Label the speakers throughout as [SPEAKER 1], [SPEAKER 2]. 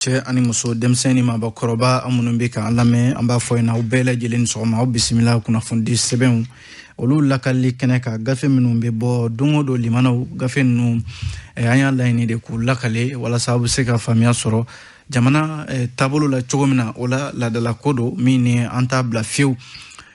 [SPEAKER 1] Cɛ ani muso denmisɛnnin ma bakɔrɔba minnu bɛ kan lamɛn an b'a fɔ yen na u bɛɛ lajɛlen sɔgɔma aw bisimila kunnafoni sɛbɛnw olu lakali kɛnɛ ka gafe minnu bɛ bɔ don o don limanaw gafe ninnu an y'a laɲini de k'u lakale walasa aw bɛ se ka faamuya sɔrɔ jamana taabolo la cogo min na o la ladala ko don min ni an t'a bila fiyewu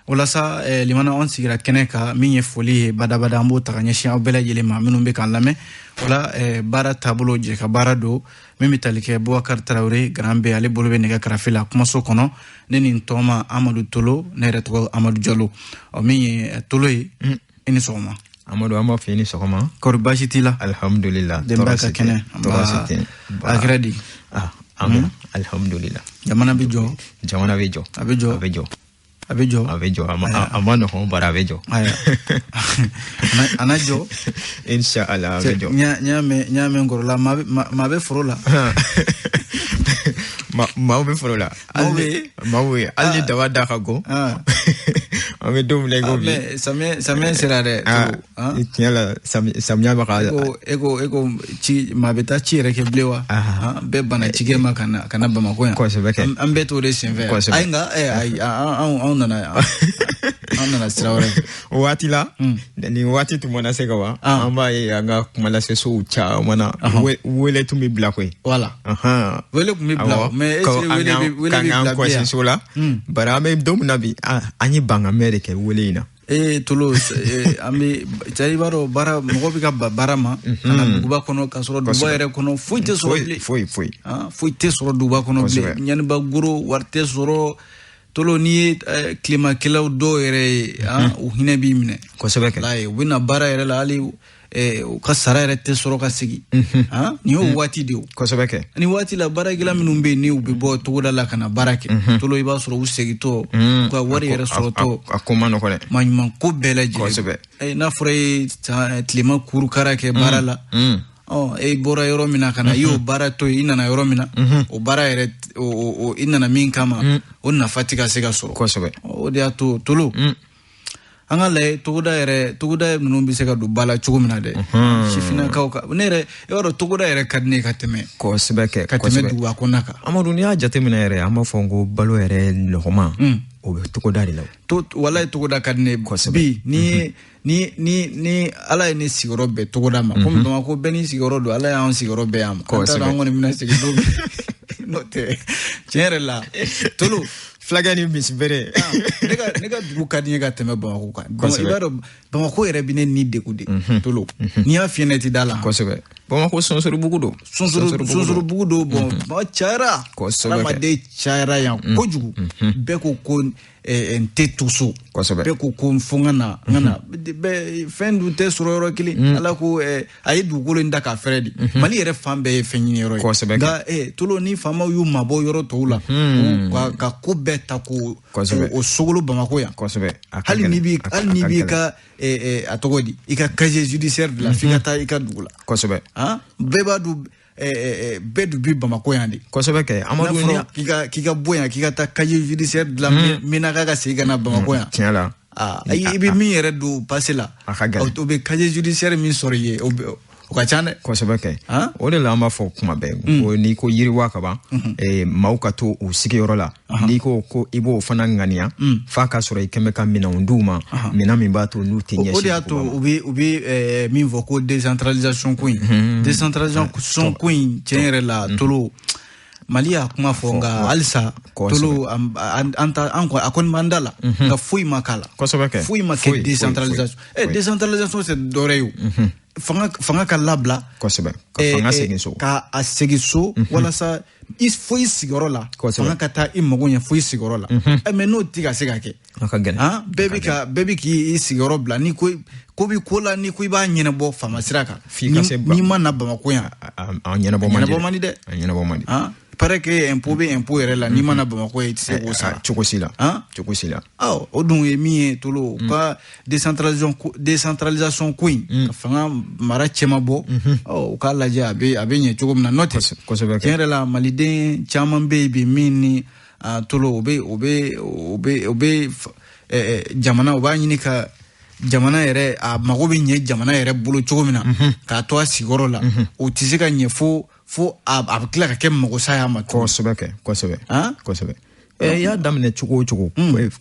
[SPEAKER 1] walasa limana an sigira kɛnɛ ka min ye foli ye badabada an b'o ta ka ɲɛsin aw bɛɛ lajɛlen ma minnu bɛ kan lamɛn wala baara taabolo jɛ ka baara don min bɛ tali kɛ Boubacar Traoré garan bɛ ale bolo bɛ nɛgɛ karafe la kumaso kɔnɔ ne ni tɔma Amadu Tolo ne yɛrɛ tɔgɔ Amadu Jalo min ye Tolo ye i ni sɔgɔma
[SPEAKER 2] Amadu an b'a fɔ i ni sɔgɔma
[SPEAKER 1] kɔri baasi t'i la
[SPEAKER 2] alhamdulillah
[SPEAKER 1] denbaya ka kɛnɛ a kɛra di
[SPEAKER 2] alhamdulillah
[SPEAKER 1] jamana bɛ jɔ
[SPEAKER 2] a bɛ jɔ a ma nɔgɔn bara a bɛ jɔ
[SPEAKER 1] ana jɔ
[SPEAKER 2] inshallah a bɛ jɔ
[SPEAKER 1] ɲa mɛn kɔrɔla maa bɛ foro la
[SPEAKER 2] maaw bɛ foro la maaw ye hali ni daba da ka go an bɛ don min na i ko bi
[SPEAKER 1] samiyɛ sera dɛ
[SPEAKER 2] tiɲɛ la samiya bɛ ka
[SPEAKER 1] e ko ci maa bɛ taa ci yɛrɛ kɛ bilen wa bɛɛ bana cikɛ ma ka na Bamakɔ yan
[SPEAKER 2] kosɛbɛ kɛ
[SPEAKER 1] an bɛɛ t'o de senfɛ ayi nka anw nana sira wɛrɛ
[SPEAKER 2] o waati la ni waati tun mana se ka wa an b'a ye an ka kumalasesow caman na wele tun bɛ bila koyi
[SPEAKER 1] wala wele tun bɛ bila mais wele bɛ bila
[SPEAKER 2] kɔsiso la bari an bɛ don min na bi an ye bangamɛ de kɛ wele in na
[SPEAKER 1] Tolo an bɛ cari b'a dɔn baara mɔgɔ bɛ ka ba baara ma ka na duguba kɔnɔ ka sɔrɔ duguba yɛrɛ kɔnɔ foyi tɛ sɔrɔ bilen foyi tɛ sɔrɔ duguba kɔnɔ bilen ɲaniba goro wari tɛ sɔrɔ Tolo n'i ye tilemakɛlaw dɔw yɛrɛ ye u hinɛ b'i minɛ
[SPEAKER 2] kosɛbɛ kɛ
[SPEAKER 1] u bɛ na baara yɛrɛ la hali u ka sara yɛrɛ tɛ sɔrɔ ka segin nin y'o waati de o
[SPEAKER 2] kosɛbɛ kɛ
[SPEAKER 1] ni waati la baarakɛla minnu bɛ yen ni u bɛ bɔ togoda la ka na baara kɛ Tolo i b'a sɔrɔ u segintɔ u ka wari yɛrɛ sɔrɔtɔ
[SPEAKER 2] a ko ma nɔgɔ dɛ
[SPEAKER 1] maɲuman ko bɛɛ lajɛlen
[SPEAKER 2] kosɛbɛ
[SPEAKER 1] n'a fɔra ye tilema kurukara kɛ baara la e bɔra yɔrɔ min na ka na i y'o baara to yen i nana yɔrɔ min na o baara yɛrɛ i nana min kama o nafa tɛ ka se ka sɔrɔ
[SPEAKER 2] kosɛbɛ
[SPEAKER 1] o de y'a to Tolo an ka lajɛ togoda ninnu bɛ se ka don ba la cogo min na dɛ sifinnakaw ka ne yɛrɛ i b'a dɔn togoda yɛrɛ ka di ne ka tɛmɛ
[SPEAKER 2] kosɛbɛ
[SPEAKER 1] ka tɛmɛ duguba kɔnɔna kan
[SPEAKER 2] Amadu n'i y'a jateminɛ yɛrɛ an b'a fɔ ko balo yɛrɛ nɔgɔma o bɛ togoda de la
[SPEAKER 1] walayi togoda ka di ne bi ni ala ye ne sigiyɔrɔ bɛɛ togoda ma komi Bamakɔ bɛɛ ni sigiyɔrɔ don ala y'an sigiyɔrɔ bɛɛ yan ma an t'a dɔn an kɔni bɛna segin don n'o tɛ tiɲɛ yɛrɛ la Tolo
[SPEAKER 2] fulakɛ ni misibere
[SPEAKER 1] ne ka dugu ka di ye ka tɛmɛ Bamakɔ kan i b'a dɔn Bamakɔ yɛrɛ bɛ ne ni degun de Tolo n'i y'a fiyɛ ne tɛ da la
[SPEAKER 2] kosɛbɛ Bamakɔ sɔnsɔrɔbugu don
[SPEAKER 1] sɔnsɔrɔbugu don Bamakɔ cayara adamaden cayara yan kojugu bɛɛ ko n tɛ to so bɛɛ ko fo n ka na fɛn dun tɛ sɔrɔ yɔrɔ kelen ala ko a ye dugukolo in da k'a fɛrɛ de Mali yɛrɛ fan bɛɛ ye fɛn ɲini yɔrɔ ye nka Tolo ni faamaw y'u mabɔ yɔrɔ tɔw la ka ko bɛɛ ta ko o sogolo Bamakɔ yan hali n'i b'i ka a tɔgɔ di i ka casier judiciaire de la f'i ka taa i ka dugu la bɛɛ b'a dun bɛɛ dun bi Bamakɔ yan de
[SPEAKER 2] kosɛbɛ kɛ Amadu
[SPEAKER 1] k'i ka bɔ yan k'i ka taa casier judiciaire de la minaka ka segin ka na Bamakɔ yan
[SPEAKER 2] tiɲɛ la
[SPEAKER 1] i bɛ min yɛrɛ don passé la o bɛ casier judiciaire min sɔrɔ i ye o ka ca dɛ
[SPEAKER 2] kosɛbɛ kɛ o de la an b'a fɔ kuma bɛɛ ko n'i ko yiriwa ka ban maaw ka to u sigiyɔrɔ la n'i ko i b'o fana ŋaniya f'a ka sɔrɔ i kɛmɛ ka minɛnw d'u ma minɛn min b'a to n'u tɛ ɲɛsin
[SPEAKER 1] o de y'a to u bɛ min fɔ ko décentralisation ko in décentralisation ko in tiɲɛ yɛrɛ la Tolo Mali y'a kuma fɔ nka halisa Tolo a kɔni b'an da la nka foyi ma k'a la foyi ma kɛ décentralisation décentralisation c'est dɔwɛrɛ ye o fanga ka labila
[SPEAKER 2] kosɛbɛ ka fanga segin so
[SPEAKER 1] ka a segin so walasa fo i sigiyɔrɔ la fanga ka taa i mago ɲɛ fo i sigiyɔrɔ la mais n'o tɛ ka se ka kɛ bɛɛ bɛ k'i sigiyɔrɔ bila ni ko bi ko la ni ko i b'a ɲɛnabɔ faama sira kan n'i ma na Bamakɔ yan
[SPEAKER 2] a ɲɛnabɔ man di
[SPEAKER 1] dɛ paraît que impôt bɛ impôt yɛrɛ la n'i ma na Bamakɔ ye i tɛ se k'o sara
[SPEAKER 2] cogo si la
[SPEAKER 1] o dun ye min ye Tolo ka décentralisation ko in ka fanga mara cɛma bɔ u k'a lajɛ a bɛ ɲɛ cogo min na n'o tɛ tiɲɛ yɛrɛ la maliden caman bɛ yen bi min ni Tolo o bɛ jamana o b'a ɲini ka jamana yɛrɛ a mago bɛ ɲɛ jamana yɛrɛ bolo cogo min na k'a to a sigiyɔrɔ la o tɛ se ka ɲɛ fo fo a bɛ tila ka kɛ magosaya ma
[SPEAKER 2] kosɛbɛ y'a daminɛ cogo o cogo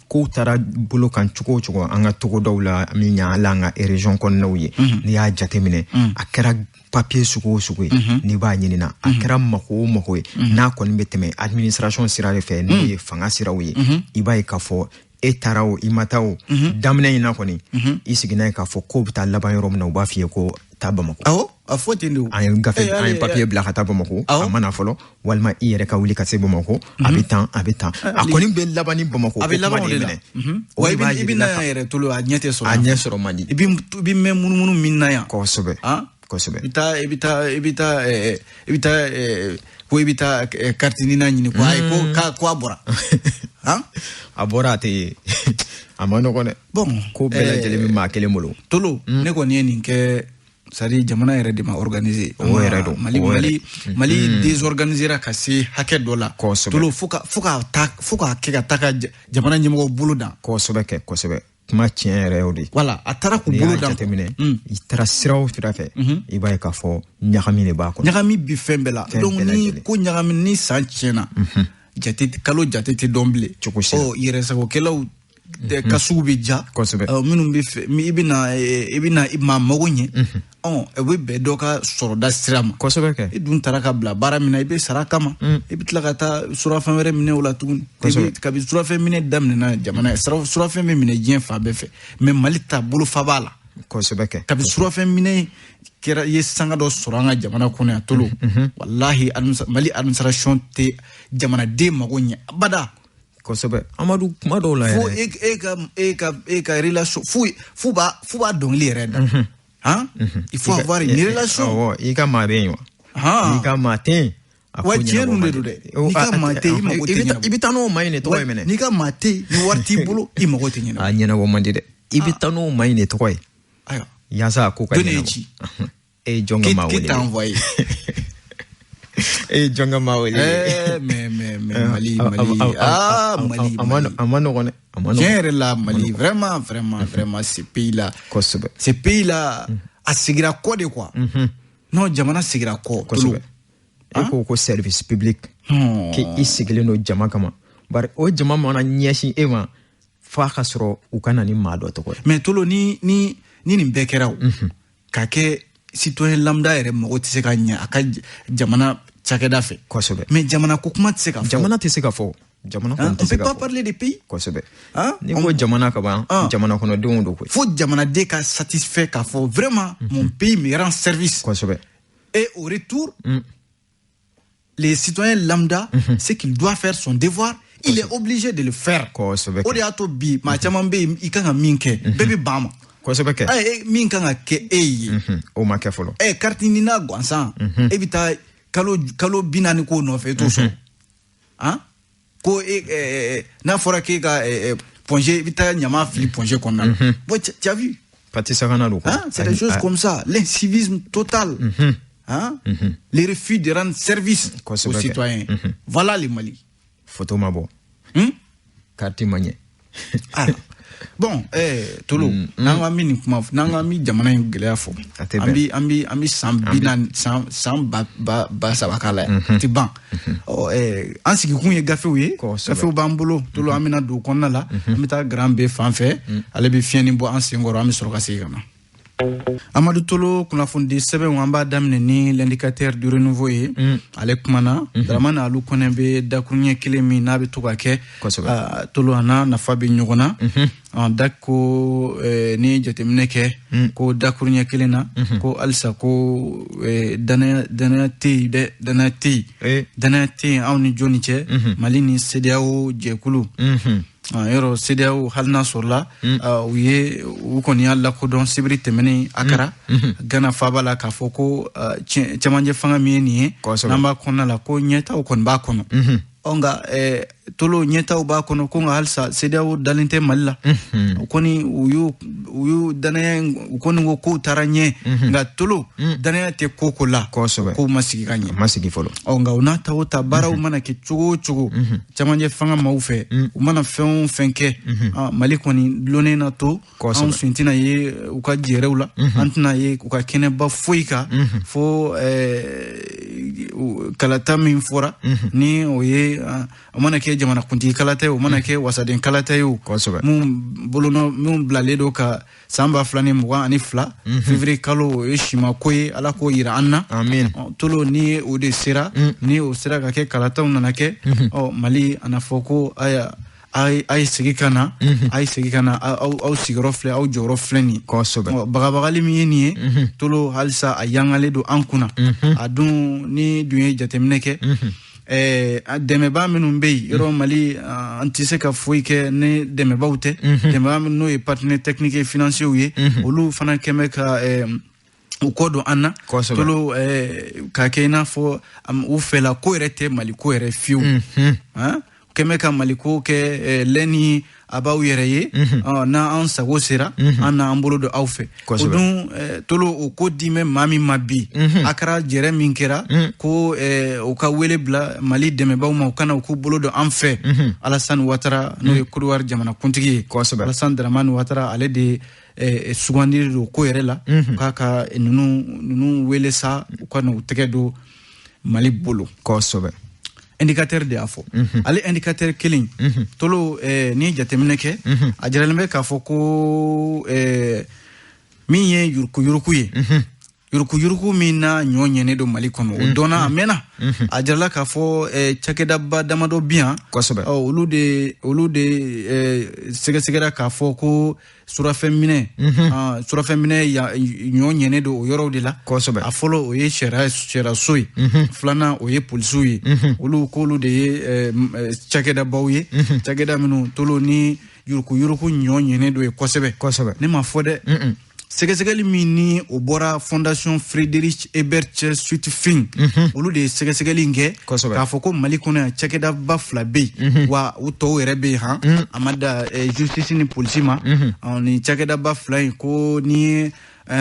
[SPEAKER 2] ko taara bolo kan cogo o cogo an ka togodaw la min y'an la an ka région kɔnɔnaw ye n'i y'a jateminɛ a kɛra papier sugu o sugu ye n'i b'a ɲinina a kɛra mako o mako ye n'a kɔni bɛ tɛmɛ administration sira de fɛ n'o ye fanga siraw ye i b'a ye k'a fɔ e taara o i ma taa o daminɛ in na kɔni i siginna ye k'a fɔ ko bɛ taa laban yɔrɔ min na u b'a f'i ye ko taa Bamako
[SPEAKER 1] a fɔ ten de
[SPEAKER 2] an ye papier bila ka taa Bamako a mana fɔlɔ walima i yɛrɛ ka wuli ka se Bamako a bɛ tan a kɔni bɛ laban ni Bamako
[SPEAKER 1] a bɛ laban o de la wa i bɛ na yan yɛrɛ tolo a ɲɛ tɛ sɔrɔ
[SPEAKER 2] a ɲɛ sɔrɔ man di
[SPEAKER 1] i bɛ mɛn munumunu min na yan
[SPEAKER 2] kosɛbɛ
[SPEAKER 1] i bɛ taa kartinina ɲini ko ayi ko a bɔra
[SPEAKER 2] a bɔra a tɛ ye a ma nɔgɔn dɛ
[SPEAKER 1] bon
[SPEAKER 2] ko bɛɛ lajɛlen bɛ maa kelen bolo
[SPEAKER 1] tolo ne kɔni ye nin kɛ sari jamana yɛrɛ de ma organiser
[SPEAKER 2] o yɛrɛ don
[SPEAKER 1] Mali désorganisera ka se hakɛ dɔ la tolo fo ka kɛ ka taa ka jamana ɲɛmɔgɔw bolo dan
[SPEAKER 2] kosɛbɛ kuma tiɲɛ yɛrɛ o de
[SPEAKER 1] voilà a taara k'u bolo dan
[SPEAKER 2] i taara sira o sira fɛ i b'a ye k'a fɔ ɲagami de b'a kɔnɔ
[SPEAKER 1] ɲagami bi fɛn bɛɛ la donc ni ko ɲagami ni san tiɲɛna kalo jate tɛ dɔn bilen yɛrɛ sagokɛlaw ka sugu bɛ ja minnu bɛ fɛ i bɛna i maa mago ɲɛ e bɛ bɛɛ dɔ ka sɔrɔda sira ma i dun taara ka bila baara min na i bɛ sara kama i bɛ tila ka taa surafɛn wɛrɛ minɛ o la tuguni kabi surafɛn minɛ daminɛna jamana ye surafɛn bɛ minɛ diɲɛ fan bɛɛ fɛ mais Mali ta bolofa b'a la kabi surafɛn minɛ kɛra ye sanga dɔ sɔrɔ an ka jamana kɔnɔ yan tolo wallahi Mali administration tɛ jamanaden mago ɲɛ abada
[SPEAKER 2] kosɛbɛ Amadu kuma dɔw la
[SPEAKER 1] yɛrɛ e ka relation fu b'a dɔnkili yɛrɛ da il faut avoir une relation
[SPEAKER 2] i ka maa bɛ yen wa i ka maa tɛ yen
[SPEAKER 1] wa tiɲɛ dun de don dɛ n'i ka maa tɛ yen i mago tɛ ɲɛnabɔ
[SPEAKER 2] i bɛ taa n'o maa in de tɔgɔ ye minɛ
[SPEAKER 1] n'i ka maa tɛ yen ni wari t'i bolo i mago tɛ ɲɛnabɔ
[SPEAKER 2] a ɲɛnabɔ man di dɛ i bɛ taa n'o maa in de tɔgɔ ye yaasa a ko ka ɲɛnabɔ e jɔn ka maa wele e jɔn ka maa wele
[SPEAKER 1] Mali
[SPEAKER 2] a ma nɔgɔn dɛ
[SPEAKER 1] tiɲɛ yɛrɛ la Mali vraiment ce pays là a sigira kɔ de quoi non jamana sigira kɔ
[SPEAKER 2] kosɛbɛ e ko service public k'i sigilen don jama kama bari o jama mana ɲɛsin e ma f'a ka sɔrɔ u ka na ni maa dɔ tɔgɔ ye
[SPEAKER 1] mais tolo ni nin bɛɛ kɛra o ka kɛ citoyen lambda yɛrɛ mɔgɔ tɛ se ka ɲɛ a ka jamana cakɛda fɛ
[SPEAKER 2] kosɛbɛ
[SPEAKER 1] mais jamana ko kuma tɛ se ka fɔ
[SPEAKER 2] jamana tɛ se ka fɔ jamana
[SPEAKER 1] on peut pas parler des pays
[SPEAKER 2] kosɛbɛ ni ko jamana ka ban jamana kɔnɔdenw don koyi
[SPEAKER 1] faut jamanaden ka satisfait k'a fɔ vraiment mon pays me rend service
[SPEAKER 2] kosɛbɛ
[SPEAKER 1] et au retour les citoyens lambda c'est qu'il doit faire son devoir il est obligé de le faire
[SPEAKER 2] kosɛbɛ
[SPEAKER 1] o de y'a to bi maa caman bɛ yen i kan ka min kɛ bɛɛ bɛ ban ma
[SPEAKER 2] kosɛbɛ kɛ
[SPEAKER 1] min kan ka kɛ e ye
[SPEAKER 2] o ma kɛ fɔlɔ
[SPEAKER 1] carte nina gansan e bɛ taa kalo 40 ko nɔfɛ e t'o sɔrɔ ko n'a fɔra k'e ka pongé i bɛ taa ɲama fili pongé kɔnɔna na bon tu as vu
[SPEAKER 2] patisakana don
[SPEAKER 1] c'est des choses comme ça l'incivisme total les refus de rendre service aux citoyens voilà le Mali
[SPEAKER 2] photo ma bɔ carte ma ɲɛ
[SPEAKER 1] bon tolo n'an ka min kuma n'an ka min jamana in gɛlɛya fɔ an bɛ san ba saba k'a la yan tɛ ban an sigikun ye gafew ye gafew b'an bolo tolo an bɛna don kɔnɔna la an bɛ taa garan bɛɛ fan fɛ ale bɛ fiɲɛni bɔ an senkɔrɔ an bɛ sɔrɔ ka segin ka na Amadu Tolo kunnafoni sɛbɛnw an b'a daminɛ ni l'indicateur du renouveau ye ale kumana Dramane Alu Kɔnɛ bɛ dakuruɲɛ kelen min n'a bɛ to ka kɛ Tolo a n'a nafa bɛ ɲɔgɔn na da ko ni jateminɛ kɛ ko dakuruɲɛ kelen na ko halisa ko danaya tɛ yen dɛ danaya tɛ yen anw ni jɔnni cɛ Mali ni CEDEAO jɛkulu yɔrɔ CEDEAO hali n'a sɔrɔla u kɔni y'a lakodɔn sibiri tɛmɛnen Akara Gana faaba la k'a fɔ ko cɛmancɛ fanga min ye nin ye n'an b'a kɔnɔna la ko ɲɛtaw kɔni b'a kɔnɔ nka tolo nyeta uba kono ko halsa CEDEAO dalinte malla koni uyu danaya koni ko taranye nga tolo danaya te kokola ko masigi kanye
[SPEAKER 2] masigi folo
[SPEAKER 1] nga una tawta bara umana ke chugo chamanje fanga maufe umana fenke mali koni lone na to an suntina ye uka jerewla antina ye uka kene ba foika fo kalata min fora ni oye amana ke jamana kunti kalata o mana ke wasaden kalata yo mum bolono mum blaledo ka samba flani mwa ani fla février kalo eshima koye ala ko ira anna
[SPEAKER 2] amen
[SPEAKER 1] tolo ni o de sera ni o sera ka ke kalata unana ke o mali anafoko aya ay sigikana au sigirofle au jorofle ni bagabagali mi ni tolo halsa ayangale do ankuna adun ni duye jatemneke demeba minun bey yoro mali antise ka foike ne demeba ute demeba no e partenaire technique et financier uye olu fana kemeka ukodo anna tolo ka kena fo u fela ko erete mali ko ere fiu kemeka maliko ke leni abaw yereye na an sago sera ana ambolo do awfe odun tolo o ko dime mami mabi akara jere minkera ko o ka wele bla mali deme baw ma kana ko bolo do anfe Alassane Ouattara no e couloir jamana kuntigi Alassane Dramane Ouattara ale de sugandiri do ko yerela kaka nunu wele sa ko no tegedo mali bolo
[SPEAKER 2] ko sobe
[SPEAKER 1] indicateur de afo ali indicateur killing tolo ni jatemine ke ajarelme ka foko mi ye yuruku mina nyonyene do mali kono dona amena ajarla ka fo chakeda ba damado bien olu de segera ka foko sura femine ya nyonyene do yoro de la afolo oye shera soy flana oye pulsuyi olu ko olu de chakeda bawye chakeda minu tolo ni yuruku nyonyene do e kosebe ne ma fode segesegeli mini obora fondation Frédéric Ebert suite fin olu de segesegeli nge ka foko mali kono chekeda bafla be wa uto erebe ha amada justice ni police ni chekeda bafla ko ni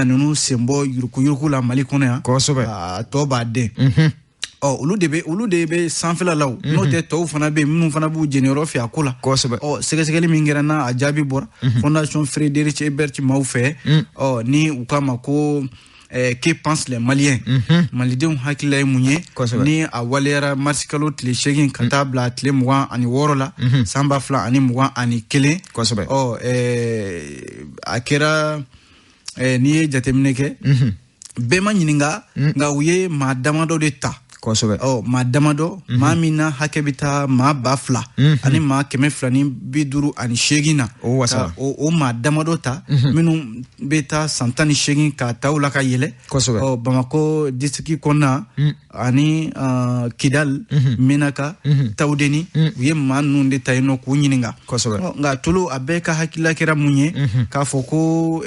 [SPEAKER 1] nunu sembo yuruku la mali kono ya to ba de olu de be sanfela law no te to fana be mun fana bu généraux fi akula segesegeli mingera na ajabi bor fondation Frédéric Ebert maufe ni ukama ko que pensent les Maliens malidun hakilay munye ni awalera marsikalo tile shegin katabla tile mwa ani worola samba fla ani mwa ani kele akera ni jatemneke bema nyininga nga uye madamado de ta madamado mamina hakebita ma bafla ani ma kemefla ni biduru ani shegina madamado ta minu beta santani shegin ka taula ka yele Bamako distriki kona ani Kidal Menaka Taudeni uye manu de tayno ku nyininga nga tulu abeka hakila kera munye ka foko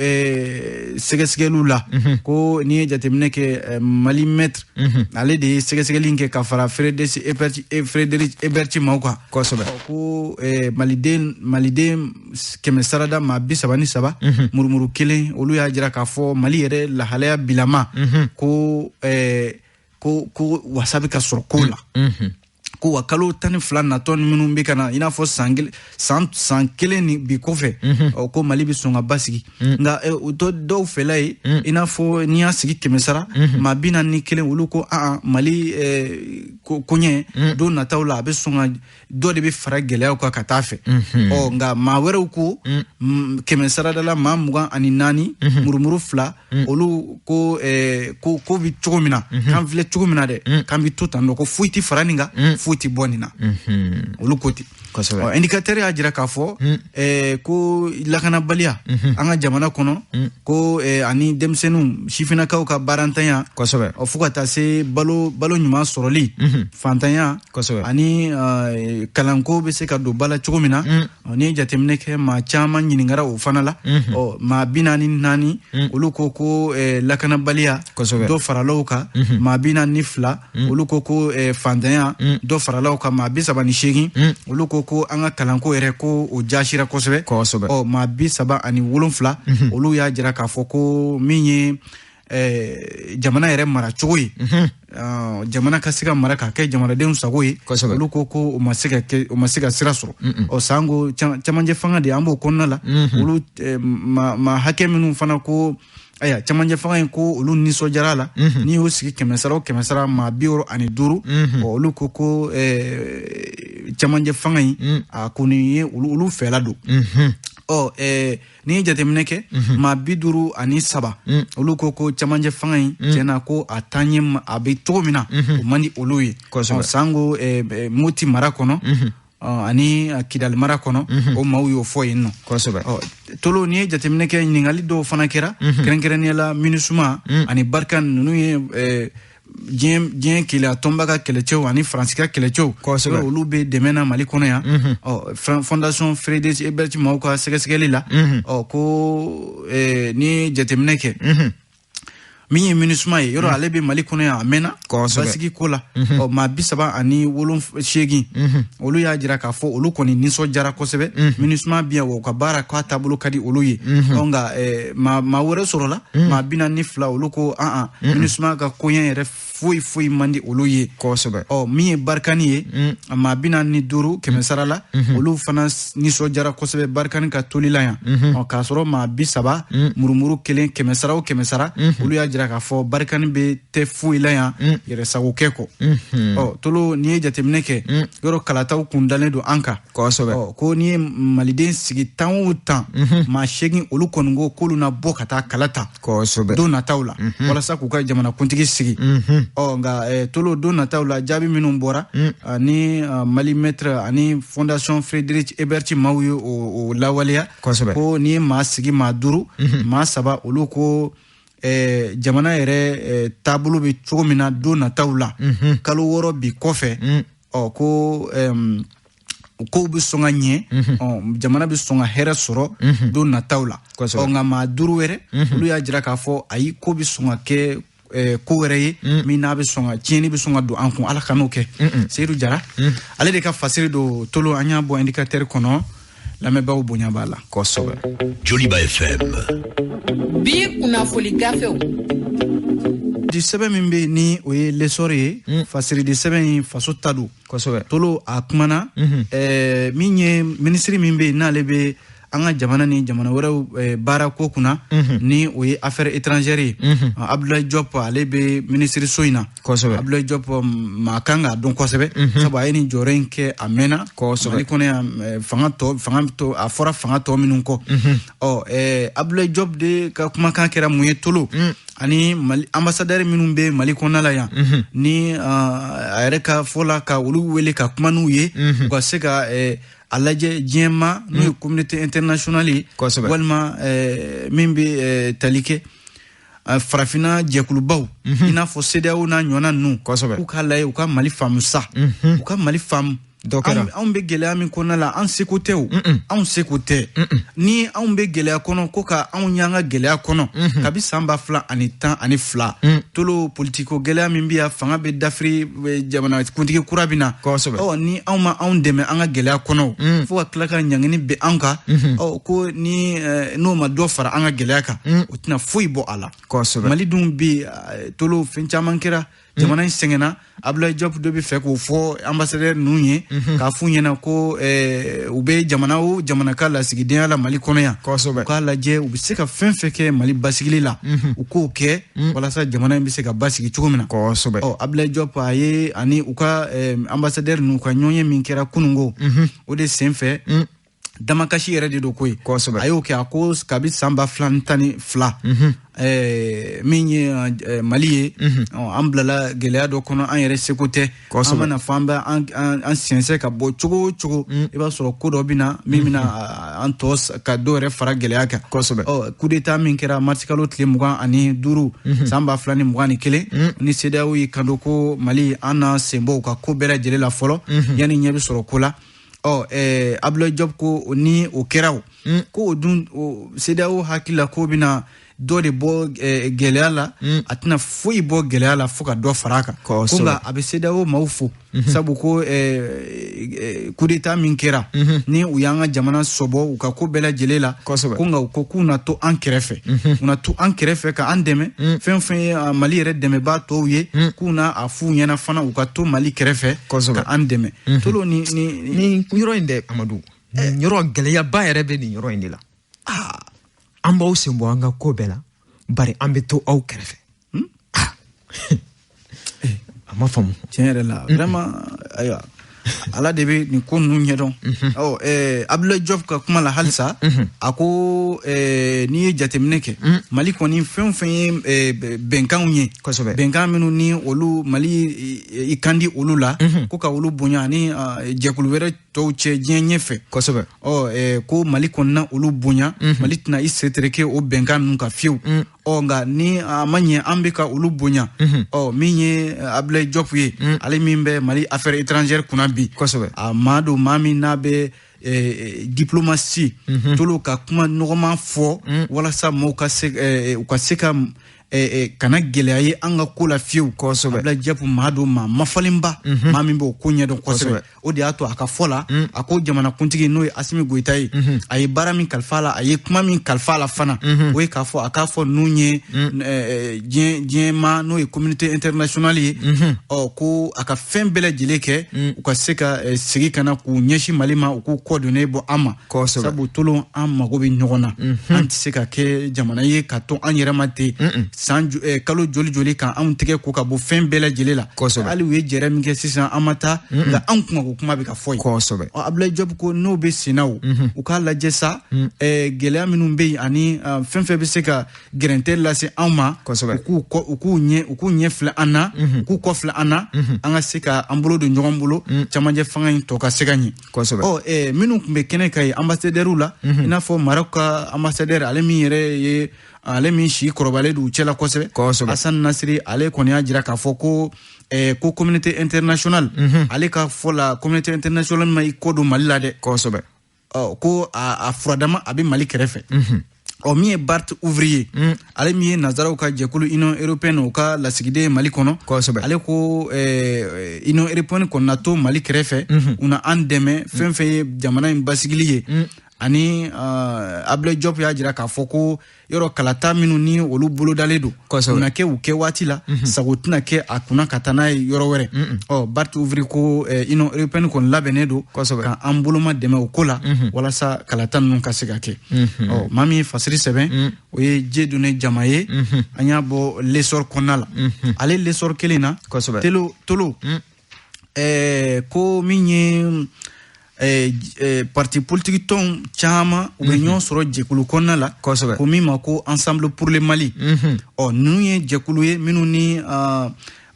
[SPEAKER 1] segesgelula ko ni jatemneke mali maître ale de segelinke ka fara Frédéric Ebert mauka ko malide kemesarada mabisabani saba murmuru kelen olu ya jira ka fo mali yere la halaya bilama ko wasabi ka sorkola ko wakalo tani flan na ton minnu be kana ina fo san kelen ni bi kofe ko mali bi songa basigi nga do felay ina fo ni asigi kemesara mabina ni kelen ulu ko mali konye do na tawla be songa do de be fara gelea ko katafe nga ma were ko kemesara dala mamuga ani nani murmuru fla olu ko bi chugumina kan vile chugumina de kan bi tutando ko fuiti faraninga fuiti bonina ulukoti indicateur ya jira ka fo ko lakana balia anga jamana kono ko ani demsenu shifina ka barantanya fukata se balo nyuma soroli fantanya ani kalanko be se ka do bala chugumina ni jatemne ke ma chama nyiningara o fanala ma binani nani uluko ko lakana balia do faraloka ma binani fla uluko ko fantanya do do faralaw ka maa 38 olu ko an ka kalanko yɛrɛ ko o jaasira kosɛbɛ maa 37 olu y'a jira k'a fɔ ko min ye jamana yɛrɛ mara cogo ye jamana ka se ka mara ka kɛ jamanadenw sago ye olu ko o ma se ka sira sɔrɔ sango cɛmancɛ fanga de an b'o kɔnɔna la olu ma hakɛ minnu fana ko aya cɛmancɛ fanga in ko olu nisɔndiyara la ni y'o sigi 100 maa 65 olu ko cɛmancɛ fanga in a ko nin ye olu fɛla don ni ye jateminɛ kɛ maa 53 olu ko cɛmancɛ fanga in tiɲɛna ko a taɲɛ a bɛ cogo min na o man di olu ye sango Moti mara kɔnɔ ani Kidali mara kɔnɔ o maaw y'o fɔ yen nɔ tolo ni ye jateminɛ kɛ ɲininkali dɔw fana kɛra kɛrɛnkɛrɛnnenya la MINUSMA ani barika ninnu ye diɲɛ keleya tɔnbaga kɛlɛcɛw ani faransi ka kɛlɛcɛw olu bɛ dɛmɛ na Mali kɔnɔ yan fondation Frédéric Ebert maaw ka sɛgɛsɛgɛli la ko ni jateminɛ kɛ min ye MINUSMA ye yɔrɔ ale bɛ Mali kɔnɔ yan a mɛnna basigi ko la maa 37 olu y'a jira k'a fɔ olu kɔni nisɔndiyara kosɛbɛ MINUSMA bi yan o ka baara k'a taabolo ka di olu ye nka maa wɛrɛ sɔrɔla maa 42 olu ko MINUSMA ka koɲɛ yɛrɛ foyi man di olu ye min ye barikani ye maa 45 kɛmɛ sara la olu fana nisɔndiyara kosɛbɛ barikani ka toli la yan k'a sɔrɔ maa 30 murumuru 1 kɛmɛ sara olu y'a jira k'a fɔ barikani bɛ tɛ foyi la yan yɛrɛ sago kɛ kɔ tolo n'i ye jateminɛ kɛ yɔrɔ kalataw kun dalen don an kan ko n'i ye maliden sigi 10 o 10 maa 8 olu kɔni ko k'olu na bɔ ka taa kala ta don nataw la walasa k'u ka jamanakuntigi sigi nka tolo don nataw la jaabi minnu bɔra ni Mali maître ani fondation Frédéric Ebert maaw ye o lawaleya ko n'i ye maa sigi maa 5 maa 7 olu ko jamana yɛrɛ taabolo bɛ cogo min na don nataw la kalo 6 bi kɔfɛ ko kow bɛ sɔn ka ɲɛ jamana bɛ sɔn ka hɛrɛ sɔrɔ don nataw la nka maa 5 wɛrɛ olu y'a jira k'a fɔ ayi ko bɛ sɔn ka kɛ ko wɛrɛ ye min n'a bɛ sɔn ka tiɲɛni bɛ sɔn ka don an kun ala kan'o kɛ Seydou Jara ale de ka fasiri don tolo an y'a bɔ indicateur kɔnɔ lamɛnbaaw bonya b'a la kosɛbɛ
[SPEAKER 3] Joliba FM bi kunnafoni gafew
[SPEAKER 1] di sɛbɛn min bɛ ni o ye lesɔr ye fasiri di sɛbɛn in faso ta don kosɛbɛ tolo a kumana min ye minisiri min bɛ n'ale bɛ an ka jamana ni jamana wɛrɛw baara ko kunna ni o ye affaire étrangère ye Abdoulaye Diop ale bɛ minisiri so in na Abdoulaye Diop maa kan k'a dɔn kosɛbɛ sabu a ye nin jɔyɔrɔ in kɛ a mɛnna Mali kɔnɔ yan fanga tɔ a fɔra fanga tɔ minnu kɔ Abdoulaye Diop de ka kumakan kɛra mun ye tolo ani Mali ambassadeur minnu bɛ Mali kɔnɔna la yan ni a yɛrɛ ka fɔ la ka olu wele ka kuma n'u ye u ka se ka a lajɛ diɲɛ ma n'o ye communauté internationale ye walima min bɛ tali kɛ farafina jɛkulubaw i n'a fɔ CEDEAO n'a ɲɔgɔnna ninnu k'u k'a lajɛ u ka Mali faamu sa u ka Mali faamu anw bɛ gɛlɛya min kɔnɔna la an seko tɛ o anw seko tɛ ni anw bɛ gɛlɛya kɔnɔ ko ka anw y'an ka gɛlɛya kɔnɔ kabi san 2012 tolo politiko gɛlɛya min bɛ yan fanga bɛ dafiri jamanakuntigi kura bɛ na ni anw ma anw dɛmɛ an ka gɛlɛya kɔnɔ fo ka tila ka ɲangini bɛ an kan ko ni n'o ma dɔ fara an ka gɛlɛya kan o tɛna foyi bɔ a la Mali dun bɛ tolo fɛn caman kɛra jamana in sɛgɛnna Abdoulaye Diop dɔ bɛ fɛ k'o fɔ ambassadeur ninnu ye k'a f'u ɲɛna ko u bɛ jamana o jamana ka lasigidenya la Mali kɔnɔ yan u k'a lajɛ u bɛ se ka fɛn fɛn kɛ Mali basigili la u k'o kɛ walasa jamana in bɛ se ka basigi cogo min na Abdoulaye Diop a ye ani u ka ambassadeur ninnu ka ɲɔgɔnye min kɛra kununko o de sen fɛ damakasi yɛrɛ de don ko ye a y'o kɛ a ko kabi san 2012 min ye Mali ye an bilala gɛlɛya dɔ kɔnɔ an yɛrɛ seko tɛ an mana fɔ an bɛ an siɲɛsɛ ka bɔ cogo o cogo i b'a sɔrɔ ko dɔ bɛ na min bɛna an tɔ ka dɔ yɛrɛ fara gɛlɛya kan coup d'état min kɛra marisi kalo tile 25 san 2021 ni CEDEAO y'i kanto ko Mali an na sen bɔ u ka ko bɛɛ lajɛlen la fɔlɔ yanni ɲɛ bɛ sɔrɔ ko la Abdoulaye Diop ko ni o kɛra o ko o dun CEDEAO hakili la ko bɛna dɔ de bɔ gɛlɛya la a tɛna foyi bɔ gɛlɛya la fo ka dɔ fara a kan ko nka a bɛ CEDEAO maaw fo sabu ko coup d'état min kɛra ni u y'an ka jamana sɔbɔ u ka ko bɛɛ lajɛlen la ko nka u ko k'u na to an kɛrɛfɛ u na to an kɛrɛfɛ ka an dɛmɛ fɛn fɛn ye Mali yɛrɛ dɛmɛbaa tɔw ye k'u na a f'u ɲɛna fana u ka to Mali kɛrɛfɛ ka an dɛmɛ tolo ni
[SPEAKER 2] yɔrɔ in dɛ Amadu yɔrɔ gɛlɛyaba yɛrɛ bɛ nin yɔrɔ in de la an b'aw sen bɔ an ka ko bɛɛ la bari an bɛ to aw kɛrɛfɛ a ma faamu
[SPEAKER 1] tiɲɛ yɛrɛ la vraiment ayiwa ala de bɛ nin ko ninnu ɲɛdɔn Abdoulaye Diop ka kuma la halisa a ko n'i ye jateminɛ kɛ Mali kɔni fɛn fɛn ye bɛnkanw ye bɛnkan minnu ni olu Mali i kan di olu la ko ka olu bonya ani jɛkulu wɛrɛ tɔw cɛ diɲɛ ɲɛfɛ ko Mali kɔnɔna olu bonya Mali tɛna i se tereke o bɛnkan ninnu ka fiyewu nka ni a ma ɲɛ an bɛ ka olu bonya min ye Abdoulaye Diop ye ale min bɛ Mali affaires étrangères kunna bi a maa don maa min n'a bɛ diplomatie tolo ka kuma nɔgɔman fɔ walasa maaw ka se ka kana gɛlɛya ye an ka ko la fiyewu Abdoulaye Diop maa don maa mafalenba maa min bɛ o ko ɲɛdɔn kosɛbɛ o de y'a to a ka fɔ la a ko jamanakuntigi n'o ye Assimi Goïta ye a ye baara min kalifa la a ye kuma min kalifa la fana o ye k'a fɔ ninnu ye diɲɛma n'o ye communauté internationale ye ko a ka fɛn bɛɛ lajɛlen kɛ u ka se ka segin kana k'u ɲɛsin Mali ma u k'u kɔdonne bɔ an ma sabu tolo an mago bɛ ɲɔgɔn na an tɛ se ka kɛ jamana ye ka to an yɛrɛ ma ten kalo joli kan anw tɛgɛ ko ka bɔ fɛn bɛɛ lajɛlen la hali u ye jɛrɛ min kɛ sisan an ma taa nka anw ko kuma bɛ ka fɔ yen Abdoulaye Diop ko n'o bɛ senna u k'a lajɛ sa gɛlɛya minnu bɛ yen ani fɛn fɛn bɛ se ka gɛrɛntɛ lase anw ma u k'u ɲɛ filɛ an na u k'u kɔ filɛ an na an ka se ka an bolo don ɲɔgɔn bolo cɛmancɛ fanga in tɔ ka se ka ɲɛ minnu tun bɛ kɛnɛ ka ye ambassadɛriw la i n'a fɔ Maroc ka ambassadɛri ale min yɛrɛ ye ale min si kɔrɔbalen don u cɛla kosɛbɛ Hassan Nasiri ale kɔni y'a jira k'a fɔ ko communauté internationale ale ka fɔ la communauté internationale ma i kɔ don Mali la dɛ ko a furadama a bɛ Mali kɛrɛfɛ min ye Bart Ouvrier ale min ye nazaraw ka jɛkulu Union européenne u ka lasigiden Mali kɔnɔ ale ko Union européenne kɔni na to Mali kɛrɛfɛ u na an dɛmɛ fɛn fɛn ye jamana in basigili ye ani Abdoulaye Diop y'a jira k'a fɔ ko yɔrɔ kalata minnu ni olu bolo dalen don u na kɛ u kɛ waati la sago tɛna kɛ a kunna ka taa n'a ye yɔrɔ wɛrɛ Bart Ouvrier ko Union européenne kɔni labɛnnen don ka an boloma dɛmɛ o ko la walasa kalata ninnu ka se ka kɛ maa min ye fasiri sɛbɛn o ye Dieudonné Jama ye an y'a bɔ l'essor kɔnɔna la ale l'essor kelen na tolo ko min ye parti politique tɔnw caman u bɛ ɲɔgɔn sɔrɔ jɛkulu kɔnɔna la ko min ma ko ensemble pour le Mali ninnu ye jɛkulu ye minnu ni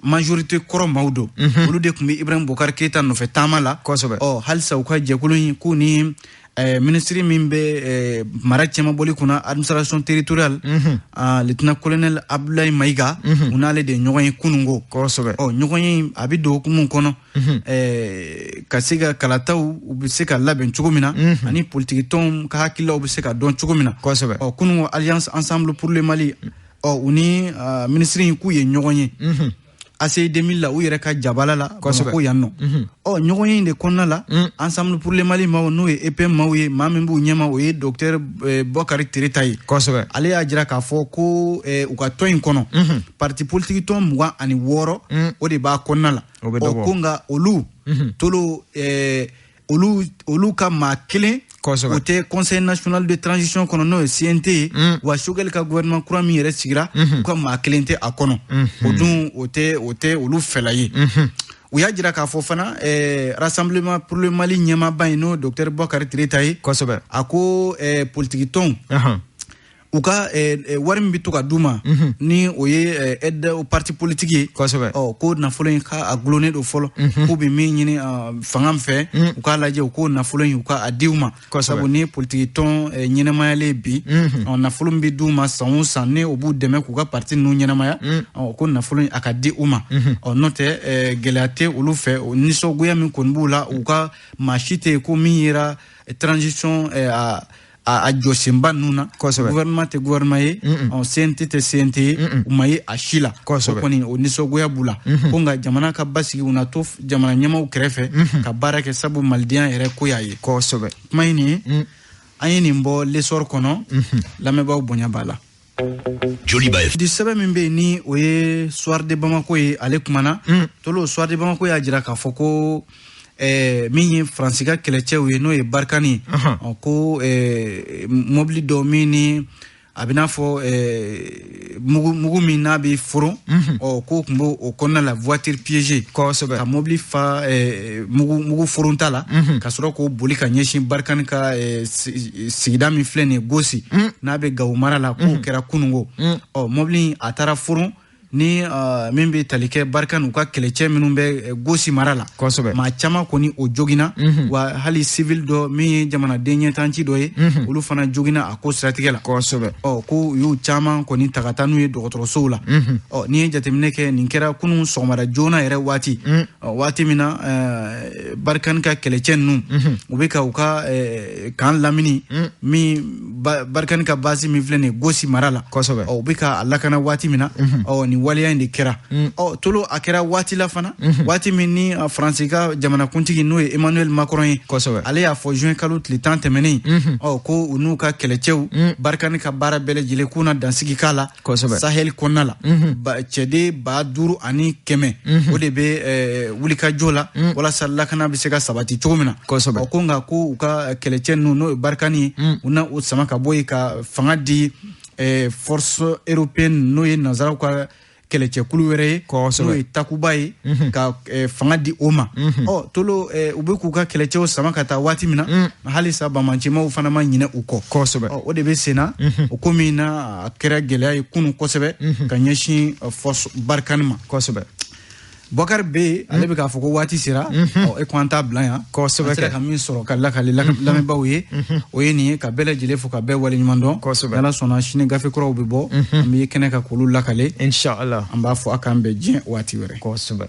[SPEAKER 1] majorité kɔrɔ maaw don olu de tun bɛ Ibrahim Boubacar Keïta nɔfɛ taama la halisa u ka jɛkulu in k'u ni ministre min bɛ mara cɛman bɔli kunna administration territoriale lieutenant colonel Abdoulaye Maïga u n'ale de ɲɔgɔn ye kunungo ɲɔgɔn ye a bɛ don hukumu kɔnɔ ka se ka kalataw u bɛ se ka labɛn cogo min na ani politique tɔnw ka hakililaw bɛ se ka dɔn cogo min na kunungo alliance ensemble pour le Mali u ni ministre in k'u ye ɲɔgɔn ye ACI 2000 la u yɛrɛ ka jabala la ko yan nɔ ɲɔgɔn ye in de kɔnɔna la ensemble pour le Mali maaw n'o ye EPM maaw ye maa min b'u ɲɛma o ye docteur Bokari Tereta ye ale y'a jira k'a fɔ ko u ka tɔn in kɔnɔ parti politique tɔn 26 o de b'a kɔnɔna la ko nka olu tolo olu ka maa kelen o tɛ conseil national de transition kɔnɔ n'o ye CNT ye wa Choguel ka gouvernement kura min yɛrɛ sigira u ka maa kelen tɛ a kɔnɔ o dun o tɛ olu fɛla ye u y'a jira k'a fɔ fana rassemblement pour le Mali ɲɛmaaba ye n'o docteur Bokari Tereta ye a ko politique tɔnw u ka wari min bɛ to ka d'u ma ni o ye aide au parti politique ye ko nafolo in ka a gulonnen don fɔlɔ k'u bɛ min ɲini fanga fɛ u k'a lajɛ u ko nafolo in u ka a di u ma sabu ni politique tɔn ɲɛnamayalen bi nafolo min bɛ d'u ma san o san ni o b'u dɛmɛ k'u ka parti ninnu ɲɛnamaya ko nafolo in a ka di u ma n'o tɛ gɛlɛya tɛ olu fɛ nisɔngoya min kɔni b'u la u ka maa si tɛ yen ko min yera transition a josimba nuna gouvernement te gouvernement ye CNT te CNT umaye a shila koni o nisogoya bula konga jamana ka basigi una tof jamana nyama ukrefe ka barake sabu maldian ere koyaye mayini ayini mbo lesor kono lameba bonya bala
[SPEAKER 3] Joliba Fm
[SPEAKER 1] di sebe mimbe ni oye soir de Bamako ye ale kumana tolo soir de Bamako ya jira ka foko minye Fransika keleche we no e barkani ko mobili domini abina fo mugu mina bi furu ko kumbo o konna la voiture piégée ka mobili fa mugu furuntala ka soro ko boli ka nyeshin barkan ka sigida mi flene gosi na be gawmara la ko kera kunungo mobili atara furu ni mimbe talike barkan uka keleche minumbe gosi marala ma chama koni o jogina wa hali civil do mi jamana denye tanchi doye ulu fana jogina ako strategie la ko yu chama koni tagatanu ye dogotoro soula ni jatemne ke ninkera kunu somara jona ere wati mina barkan ka keleche num ubeka uka kan lamini mi barkan ka basi mi flene gosi marala ubeka alakana wati mina ni waliya indi kera tolo akera wati la fana wati mini Fransika jamana kuntigi no Emmanuel Macron ale ya fo juin kalut li tante meni ko unu ka kelechew barkani ka bara bele jile kuna dansigi kala Sahel konala ba chede ba duru ani keme o de be wulika jola wala salla kana bi sega sabati chomina ko nga ko ka kelechen no barkani una o samaka boy ka fangadi force européenne no ye nazara kwa keleche kuluwere no takubai ka fangadi oma tolo ubeku ka keleche o samaka ta wati mina hali sa bamanchima ufana ma nyine uko o de be sena o komina kera gelay kunu kosebe ka nyeshi force barkanma Bokar be ale be ka foko wati sira e kwanta blanc ko sebe ka min soro kala kala la ba oye ni ka bele jile fo ka be wali nyumando yala sona shine gafe kro be bo mi kene ka kulu la kale
[SPEAKER 2] inshallah
[SPEAKER 1] amba fo akambe jin wati were
[SPEAKER 2] ko sebe